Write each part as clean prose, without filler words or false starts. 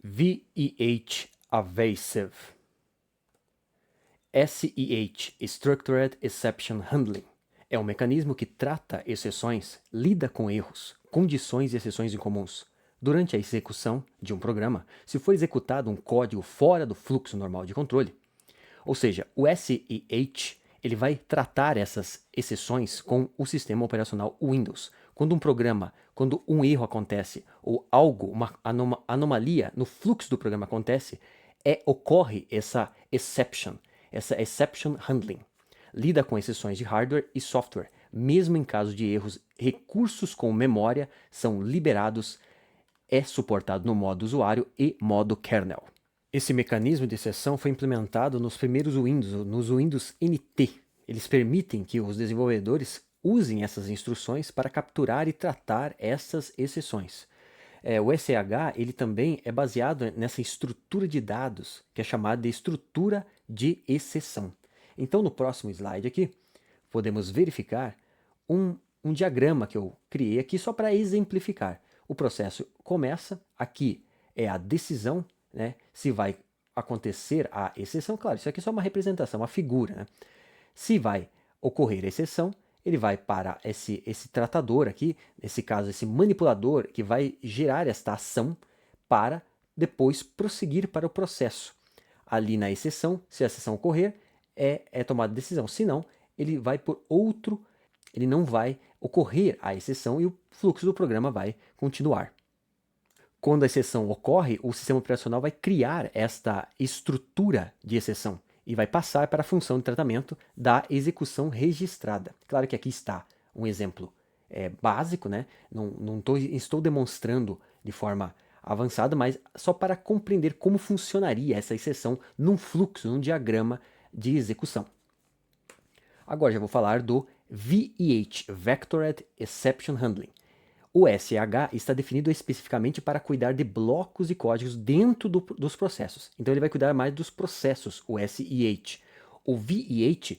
VEH Evasive. SEH Structured Exception Handling é um mecanismo que trata exceções, lida com erros, condições e exceções incomuns. Durante a execução de um programa, se for executado um código fora do fluxo normal de controle, ou seja, o SEH ele vai tratar essas exceções com o sistema operacional Windows. Quando um erro acontece ou algo, uma anomalia no fluxo do programa acontece, ocorre essa exception handling. Lida com exceções de hardware e software. Mesmo em caso de erros, recursos com memória são liberados, é suportado no modo usuário e modo kernel. Esse mecanismo de exceção foi implementado nos primeiros Windows, nos Windows NT. Eles permitem que os desenvolvedores usem essas instruções para capturar e tratar essas exceções. O SEH ele também é baseado nessa estrutura de dados, que é chamada de estrutura de exceção. Então, no próximo slide aqui, podemos verificar um diagrama que eu criei aqui só para exemplificar. O processo começa, aqui é a decisão, né, se vai acontecer a exceção. Claro, isso aqui é só uma representação, uma figura. Né? Se vai ocorrer a exceção, ele vai para esse tratador aqui, nesse caso, esse manipulador que vai gerar esta ação para depois prosseguir para o processo. Ali na exceção, se a exceção ocorrer, é tomada decisão. Se não, ele vai por outro, ele não vai ocorrer a exceção e o fluxo do programa vai continuar. Quando a exceção ocorre, o sistema operacional vai criar esta estrutura de exceção e vai passar para a função de tratamento da execução registrada. Claro que aqui está um exemplo básico, né? Não estou demonstrando de forma avançada, mas só para compreender como funcionaria essa exceção num fluxo, num diagrama de execução. Agora já vou falar do VEH, Vectored Exception Handling. O SEH está definido especificamente para cuidar de blocos e códigos dentro dos processos. Então ele vai cuidar mais dos processos, o SEH. O VEH,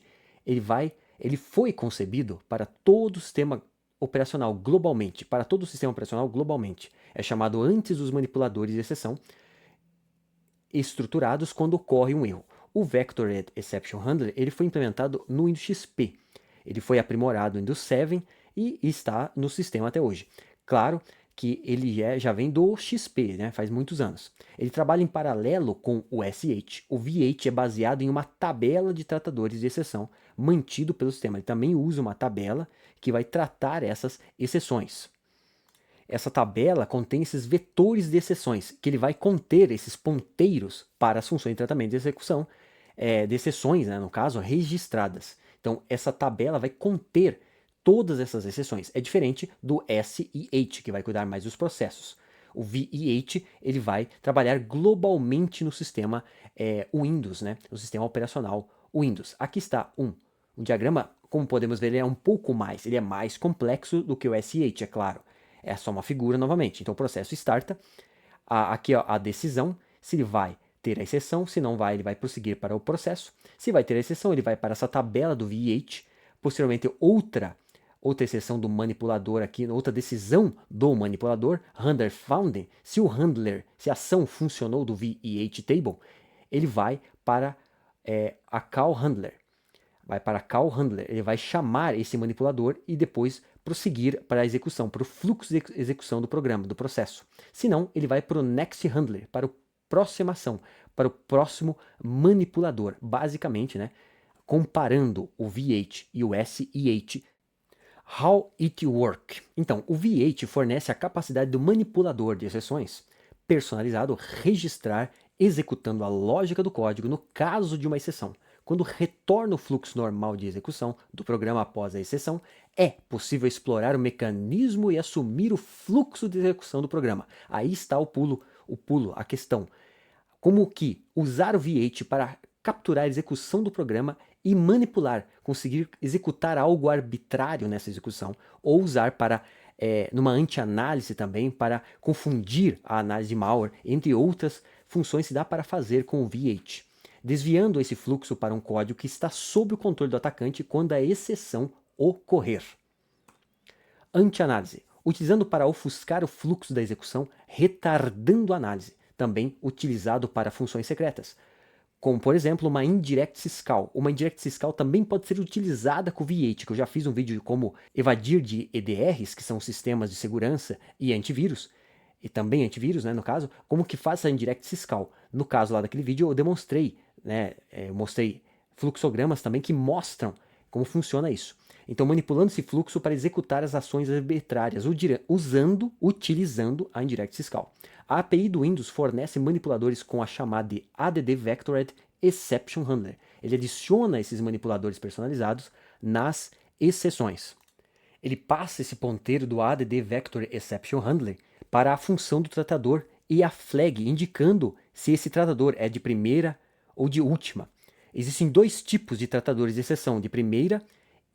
ele foi concebido para todo o sistema operacional globalmente, É chamado antes dos manipuladores de exceção estruturados quando ocorre um erro. O Vectored Exception Handler ele foi implementado no Windows XP. Ele foi aprimorado no Windows 7 e está no sistema até hoje. Claro que ele já vem do XP, né? Faz muitos anos. Ele trabalha em paralelo com o SH. O VH é baseado em uma tabela de tratadores de exceção mantido pelo sistema. Ele também usa uma tabela que vai tratar essas exceções. Essa tabela contém esses vetores de exceções, que ele vai conter esses ponteiros para as funções de tratamento de execução, de exceções, né, no caso, registradas. Então, essa tabela vai conter todas essas exceções. É diferente do SEH, que vai cuidar mais dos processos. O VEH ele vai trabalhar globalmente no sistema Windows, né, no sistema operacional Windows. Aqui está um diagrama, como podemos ver, ele é um pouco mais, ele é mais complexo do que o SEH, é claro. É só uma figura novamente. Então o processo starta, aqui ó, a decisão, se ele vai ter a exceção, se não vai, ele vai prosseguir para o processo. Se vai ter a exceção, ele vai para essa tabela do VEH, posteriormente outra exceção do manipulador aqui, outra decisão do manipulador, handler found, se a ação funcionou do VEH table, ele vai para a call handler. Ele vai chamar esse manipulador e depois prosseguir para a execução, para o fluxo de execução do programa, do processo. Se não, ele vai para o next handler, para a próxima ação, para o próximo manipulador. Basicamente, né, comparando o VH e o SEH, how it work. Então, o VH fornece a capacidade do manipulador de exceções personalizado registrar executando a lógica do código no caso de uma exceção. Quando retorna o fluxo normal de execução do programa após a exceção, é possível explorar o mecanismo e assumir o fluxo de execução do programa. Aí está o pulo, a questão. Como que usar o VH para capturar a execução do programa e manipular, conseguir executar algo arbitrário nessa execução, ou usar para numa anti-análise também, para confundir a análise de malware, entre outras funções que dá para fazer com o VH, desviando esse fluxo para um código que está sob o controle do atacante quando a exceção ocorrer. Anti-análise, utilizando para ofuscar o fluxo da execução, retardando a análise. também utilizado para funções secretas, como por exemplo uma indirect syscall. Uma indirect syscall também pode ser utilizada com o V8, que eu já fiz um vídeo de como evadir de EDRs, que são sistemas de segurança e antivírus, e também antivírus, né, no caso, como que faz essa indirect syscall. No caso lá daquele vídeo eu demonstrei, né, eu mostrei fluxogramas também que mostram como funciona isso. Então, manipulando esse fluxo para executar as ações arbitrárias, utilizando a Indirect Syscall. A API do Windows fornece manipuladores com a chamada de ADD Vectored Exception Handler. Ele adiciona esses manipuladores personalizados nas exceções. Ele passa esse ponteiro do ADD Vector Exception Handler para a função do tratador e a flag, indicando se esse tratador é de primeira ou de última. Existem dois tipos de tratadores de exceção, de primeira,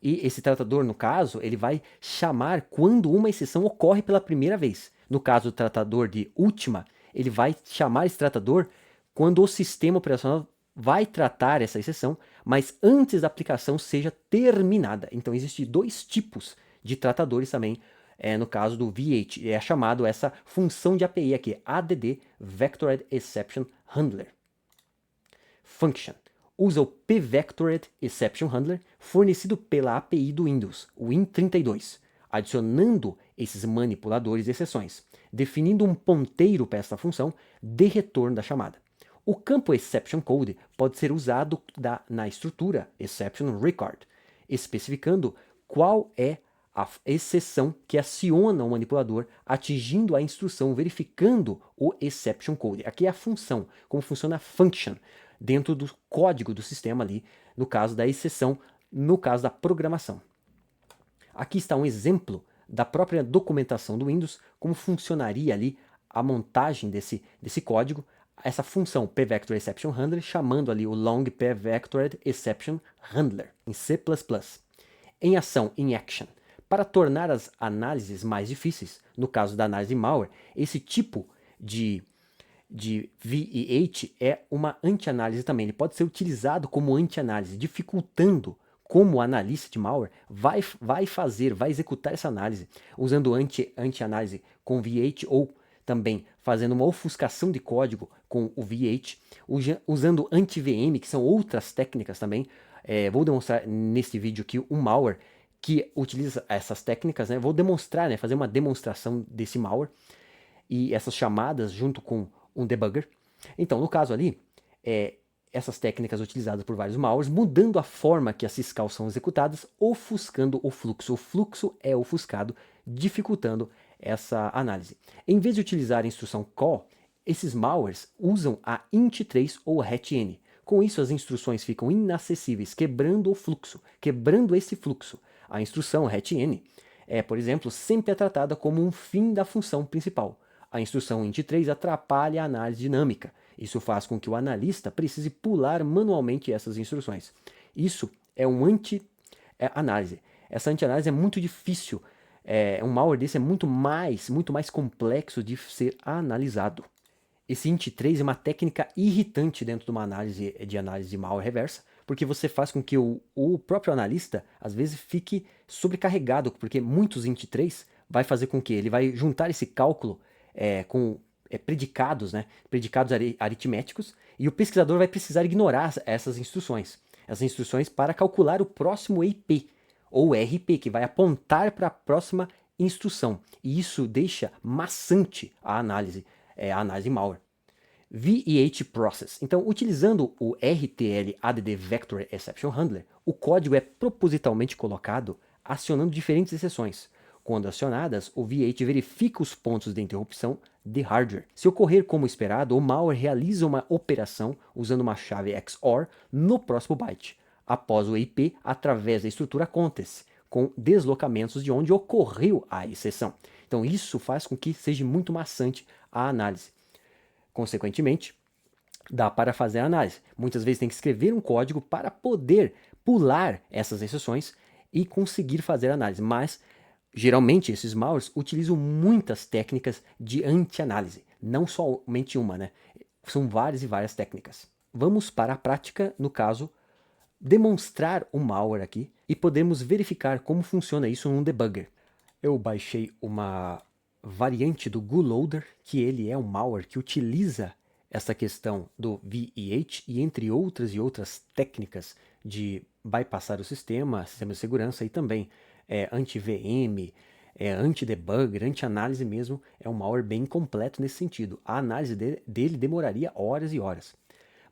e esse tratador, no caso, ele vai chamar quando uma exceção ocorre pela primeira vez. No caso do tratador de última, ele vai chamar esse tratador quando o sistema operacional vai tratar essa exceção, mas antes da aplicação seja terminada. Então, existem dois tipos de tratadores também, no caso do V8. É chamado essa função de API aqui, ADD Vectored Exception Handler. Function. Usa o pVectored Exception Handler fornecido pela API do Windows, o Win32, adicionando esses manipuladores de exceções, definindo um ponteiro para essa função de retorno da chamada. O campo Exception Code pode ser usado na estrutura Exception Record, especificando qual é a exceção que aciona o manipulador, atingindo a instrução, verificando o Exception Code. Aqui é a função, como funciona a function, dentro do código do sistema ali, no caso da exceção, no caso da programação. Aqui está um exemplo da própria documentação do Windows, como funcionaria ali a montagem desse código, essa função pVector Exception Handler, chamando ali o long pVectored Exception Handler, em C++. Em ação, in action. Para tornar as análises mais difíceis, no caso da análise de malware, esse tipo de V8 é uma anti-análise também. Ele pode ser utilizado como anti-análise, dificultando como o analista de malware vai executar essa análise, usando anti-análise com V8 ou também fazendo uma ofuscação de código com o V8, usando anti-VM, que são outras técnicas também. Vou demonstrar neste vídeo aqui um malware que utiliza essas técnicas, né? Vou demonstrar, né? Fazer uma demonstração desse malware e essas chamadas junto com um debugger. Então, no caso ali, essas técnicas utilizadas por vários malwares, mudando a forma que as syscalls são executadas, ofuscando o fluxo. O fluxo é ofuscado, dificultando essa análise. Em vez de utilizar a instrução call, esses malwares usam a int3 ou a hatn. Com isso, as instruções ficam inacessíveis, quebrando o fluxo, quebrando esse fluxo. A instrução hatn por exemplo, sempre é tratada como um fim da função principal. A instrução int3 atrapalha a análise dinâmica. Isso faz com que o analista precise pular manualmente essas instruções. Isso é um anti-análise. Essa anti-análise é muito difícil. Um malware desse é muito mais complexo de ser analisado. Esse int3 é uma técnica irritante dentro de uma análise de malware reversa, porque você faz com que o próprio analista, às vezes, fique sobrecarregado, porque muitos int3 vai fazer com que ele vai juntar esse cálculo com predicados, né? Predicados aritméticos, e o pesquisador vai precisar ignorar essas instruções para calcular o próximo IP, ou RP, que vai apontar para a próxima instrução. E isso deixa maçante a análise malware. V8 Process. Então, utilizando o RTL ADD Vector Exception Handler, o código é propositalmente colocado acionando diferentes exceções. Quando acionadas, o V8 verifica os pontos de interrupção de hardware. Se ocorrer como esperado, o malware realiza uma operação usando uma chave XOR no próximo byte, após o IP através da estrutura context, com deslocamentos de onde ocorreu a exceção. Então, isso faz com que seja muito maçante a análise. Consequentemente, dá para fazer a análise. Muitas vezes tem que escrever um código para poder pular essas exceções e conseguir fazer a análise. Mas, geralmente, esses malwares utilizam muitas técnicas de anti-análise. Não somente uma, né? São várias e várias técnicas. Vamos para a prática, no caso, demonstrar o malware aqui e podemos verificar como funciona isso num debugger. Eu baixei uma variante do GULoader, que ele é um malware que utiliza essa questão do VEH e entre outras e outras técnicas de bypassar o sistema de segurança e também anti-VM, anti-debugger, anti-análise mesmo, é um malware bem completo nesse sentido. A análise dele demoraria horas e horas.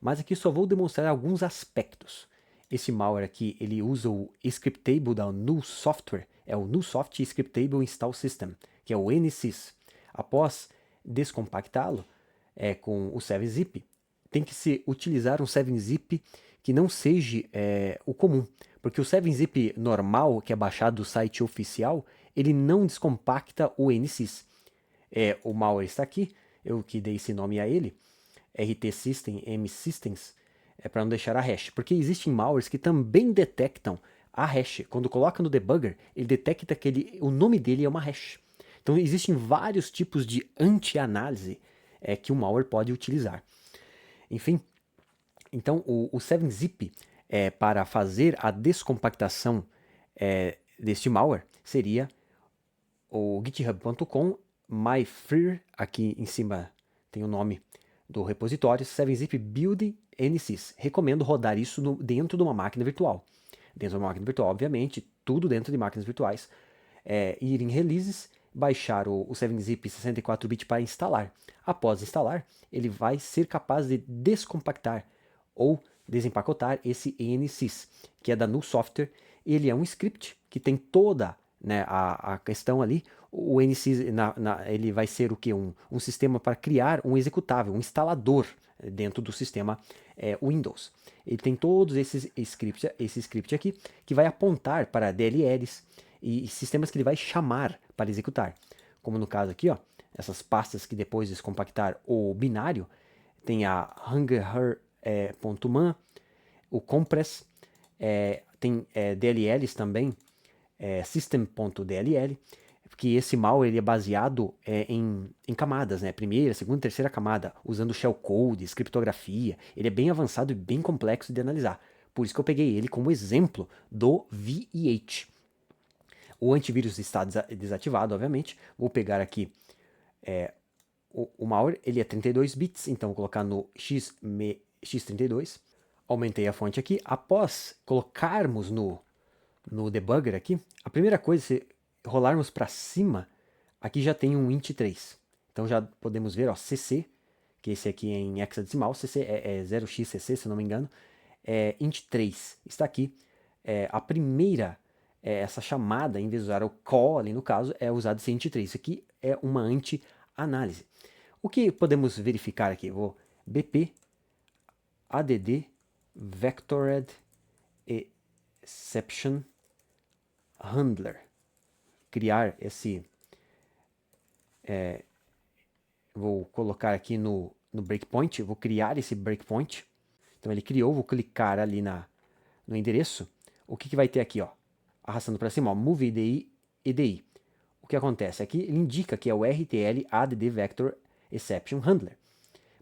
Mas aqui só vou demonstrar alguns aspectos. Esse malware aqui, ele usa o scriptable da Null Software, é o Nullsoft Scriptable Install System, que é o NSYS. Após descompactá-lo com o 7-zip, tem que se utilizar um 7-zip que não seja o comum, porque o 7-zip normal, que é baixado do site oficial, ele não descompacta o NSYS. O malware está aqui, eu que dei esse nome a ele, RT System, M Systems, para não deixar a hash, porque existem malwares que também detectam a hash. Quando coloca no debugger, ele detecta que o nome dele é uma hash. Então existem vários tipos de anti-análise que o malware pode utilizar. Enfim, então o 7-zip para fazer a descompactação deste malware seria o github.com myfreer, aqui em cima tem o nome do repositório, 7-zip build NSYS. Recomendo rodar isso dentro de uma máquina virtual. Dentro de uma máquina virtual, obviamente, tudo dentro de máquinas virtuais. Ir em releases, baixar o 7-zip 64-bit para instalar. Após instalar, ele vai ser capaz de descompactar ou desempacotar esse NSYS, que é da Null Software. Ele é um script que tem toda a questão ali. O NSYS ele vai ser o que? Um sistema para criar um executável, um instalador dentro do sistema Windows. Ele tem todos esse script aqui que vai apontar para DLLs e sistemas que ele vai chamar para executar. Como no caso aqui, ó, essas pastas que depois de descompactar o binário, tem a hungerher.man, o compress, tem DLLs também, system.dll, porque esse malware ele é baseado em camadas, né? Primeira, segunda, terceira camada, usando shellcode, criptografia. Ele é bem avançado e bem complexo de analisar. Por isso que eu peguei ele como exemplo do VEH. O antivírus está desativado, obviamente. Vou pegar aqui o malware, ele é 32 bits, então vou colocar no x32. Aumentei a fonte aqui. Após colocarmos no debugger aqui, a primeira coisa, se rolarmos para cima, aqui já tem um int3. Então já podemos ver, ó, CC, que esse aqui é em hexadecimal, CC é 0xCC, se eu não me engano, int3 está aqui. A primeira, essa chamada, em vez de usar o call ali no caso, é usado esse int3. Isso aqui é uma anti-análise. O que podemos verificar aqui? Vou bp add vectored exception handler. Criar esse... vou colocar aqui no breakpoint, vou criar esse breakpoint. Então ele criou, vou clicar ali no endereço. O que vai ter aqui, ó? Arrastando para cima, ó, move IDI, EDI. O que acontece aqui? Ele indica que é o RTL add vector exception handler.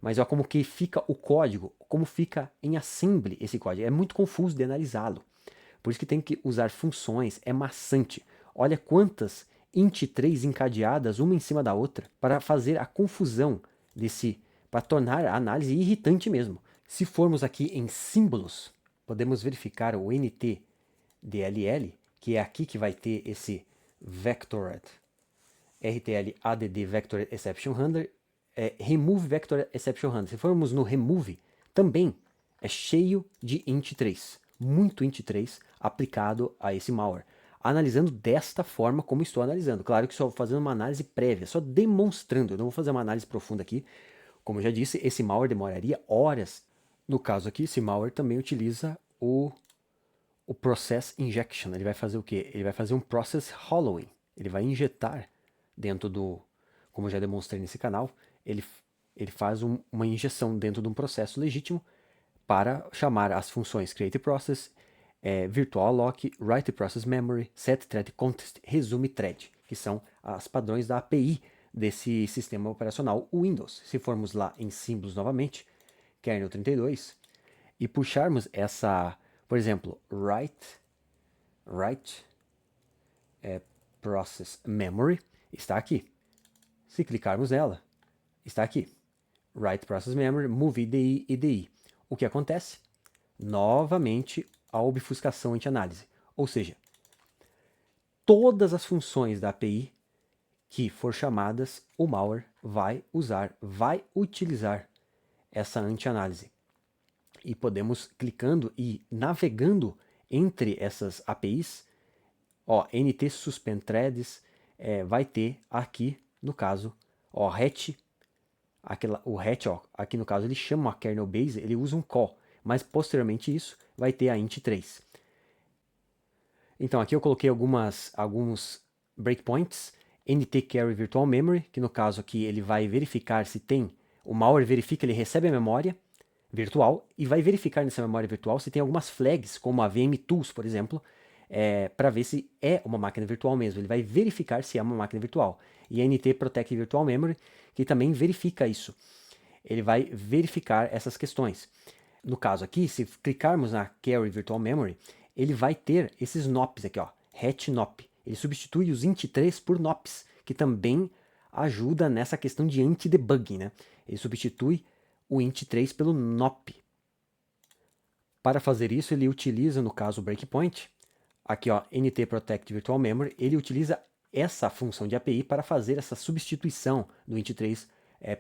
Mas olha como que fica o código, como fica em assembly esse código. É muito confuso de analisá-lo. Por isso que tem que usar funções, é maçante. Olha quantas int3 encadeadas, uma em cima da outra, para fazer a confusão para tornar a análise irritante mesmo. Se formos aqui em símbolos, podemos verificar o NTDLL, que é aqui que vai ter esse vectored, RTL add vector exception handler, remove vector exception handler. Se formos no remove, também é cheio de int3, muito int3 aplicado a esse malware. Analisando desta forma como estou analisando. Claro que só fazendo uma análise prévia, só demonstrando. Eu não vou fazer uma análise profunda aqui. Como eu já disse, esse malware demoraria horas. No caso aqui, esse malware também utiliza o process injection. Ele vai fazer o quê? Ele vai fazer um process hollowing. Ele vai injetar dentro do, como eu já demonstrei nesse canal, ele faz uma injeção dentro de um processo legítimo para chamar as funções create process, virtual lock, write process memory, set thread context, resume thread, que são as padrões da API desse sistema operacional Windows. Se formos lá em símbolos novamente, kernel 32, e puxarmos essa, por exemplo, write process memory, está aqui. Se clicarmos nela, está aqui, Write Process Memory, Move IDI, IDI. O que acontece? Novamente, a obfuscação anti-análise. Ou seja, todas as funções da API que for chamadas, o malware vai utilizar essa anti-análise. E podemos, clicando e navegando entre essas APIs, ó, NT Suspend Threads, vai ter aqui, no caso, ó, hatch, o hatch, ó, aqui no caso ele chama a kernel base, ele usa um call, mas posteriormente isso vai ter a int3. Então aqui eu coloquei alguns breakpoints, NT Carry Virtual Memory, que no caso aqui ele vai verificar se tem, o malware verifica, ele recebe a memória virtual e vai verificar nessa memória virtual se tem algumas flags, como a VM-Tools, por exemplo, para ver se é uma máquina virtual mesmo. Ele vai verificar se é uma máquina virtual. E a NT Protect Virtual Memory, que também verifica isso. Ele vai verificar essas questões. No caso aqui, se clicarmos na Carry Virtual Memory, ele vai ter esses NOPs aqui, ó, hatch NOP. Ele substitui os int3 por NOPs, que também ajuda nessa questão de anti-debugging, né? Ele substitui o int3 pelo NOP. Para fazer isso, ele utiliza, no caso, o breakpoint, aqui, ó, NT Protect Virtual Memory, ele utiliza essa função de API para fazer essa substituição do int3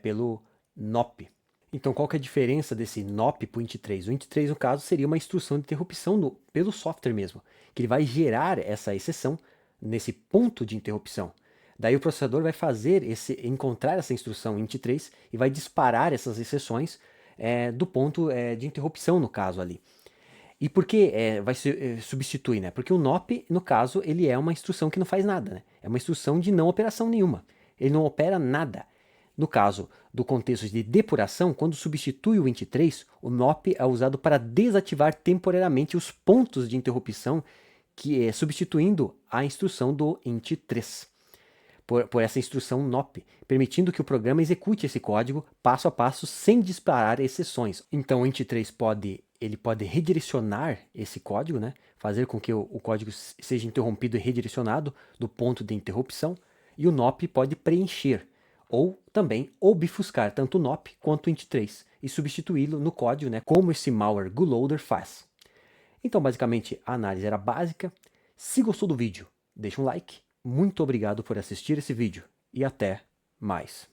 pelo NOP. Então, qual que é a diferença desse NOP para o int3? O int3, no caso, seria uma instrução de interrupção pelo software mesmo, que ele vai gerar essa exceção nesse ponto de interrupção. Daí o processador vai encontrar essa instrução int3 e vai disparar essas exceções do ponto de interrupção, no caso ali. E por que vai se substituir, né? Porque o NOP, no caso, ele é uma instrução que não faz nada, né? É uma instrução de não operação nenhuma. Ele não opera nada. No caso do contexto de depuração, quando substitui o int3, o NOP é usado para desativar temporariamente os pontos de interrupção, que é substituindo a instrução do int3. Por essa instrução NOP, permitindo que o programa execute esse código passo a passo sem disparar exceções. Então o int3 pode redirecionar esse código, né? Fazer com que o código seja interrompido e redirecionado do ponto de interrupção, e o NOP pode preencher ou também obfuscar tanto o NOP quanto o int3 e substituí-lo no código, né? Como esse malware Gulloader faz. Então basicamente a análise era básica. Se gostou do vídeo, deixa um like. Muito obrigado por assistir esse vídeo e até mais.